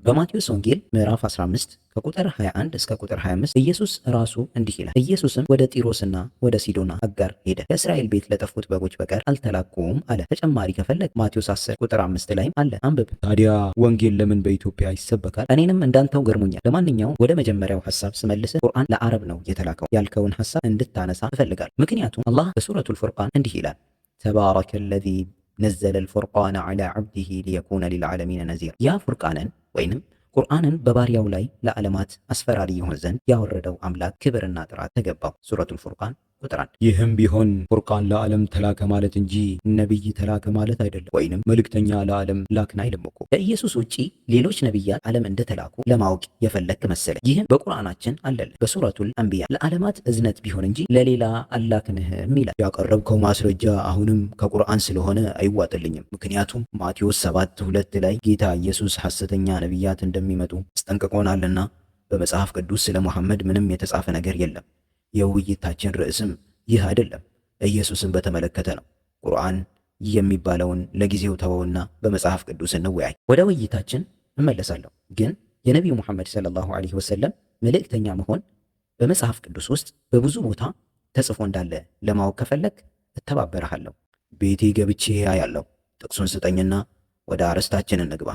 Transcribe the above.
በማቴዎስ ወንጌል ምዕራፍ 15 ከቁጥር 21 እስከ ቁጥር 25 ኢየሱስ ራሱ እንዲህ ይላል። ኢየሱስም ወደ ጢሮስና ወደ ሲዶና አጋር ሄደ፣ ከእስራኤል ቤት ለጠፉት በጎች በቀር አልተላኩም አለ። ተጨማሪ ከፈለግ ማቴዎስ 10 ቁጥር 5 ላይም አለ፣ አንብብ። ታዲያ ወንጌል ለምን በኢትዮጵያ ይሰበካል? እኔንም እንዳንተው ገርሞኛል። ለማንኛውም ወደ መጀመሪያው ሐሳብ ስመልስህ ቁርአን ለአረብ ነው የተላከው ያልከውን ሐሳብ እንድታነሳ እፈልጋለሁ። ምክንያቱም አላህ በሱረቱል ፉርቃን እንዲህ ይላል፣ ተባረከ ለዚ ነዘለ ልፉርቃነ ዐላ ዐብዲሂ ሊየኩነ ሊልዓለሚነ ነዚራ። ያ ፉርቃንን ወይንም ቁርአንን በባሪያው ላይ ለዓለማት አስፈራሪ ይሆን ዘንድ ያወረደው አምላክ ክብርና ጥራት ተገባው። ሱረቱል ፉርቃን ቁጥር 1። ይህም ቢሆን ፉርቃን ለዓለም ተላከ ማለት እንጂ ነቢይ ተላከ ማለት አይደለም፣ ወይንም መልእክተኛ ለዓለም ላክን አይልም እኮ። ከኢየሱስ ውጪ ሌሎች ነቢያት ዓለም እንደተላኩ ለማወቅ የፈለክ መሰለኝ። ይህም በቁርአናችን አለልን። በሱረቱል አንቢያ ለዓለማት እዝነት ቢሆን እንጂ ለሌላ አላክንህም ይላል። ያቀረብከው ማስረጃ አሁንም ከቁርአን ስለሆነ አይዋጥልኝም። ምክንያቱም ማቴዎስ 7:2 ላይ ጌታ ኢየሱስ ሐሰተኛ ነቢያት እንደሚመጡ አስጠንቅቆናልና በመጽሐፍ ቅዱስ ስለ ሙሐመድ ምንም የተጻፈ ነገር የለም። የውይይታችን ርዕስም ይህ አይደለም፣ ኢየሱስን በተመለከተ ነው። ቁርአን የሚባለውን ለጊዜው ተወውና በመጽሐፍ ቅዱስ እንወያይ። ወደ ውይይታችን እመለሳለሁ። ግን የነቢዩ ሙሐመድ ሰለላሁ ዐለይሂ ወሰለም መልእክተኛ መሆን በመጽሐፍ ቅዱስ ውስጥ በብዙ ቦታ ተጽፎ እንዳለ ለማወቅ ከፈለግ እተባበረሃለሁ። ቤቴ ገብቼ አያለሁ። ጥቅሱን ስጠኝና ወደ አርዕስታችን እንግባ።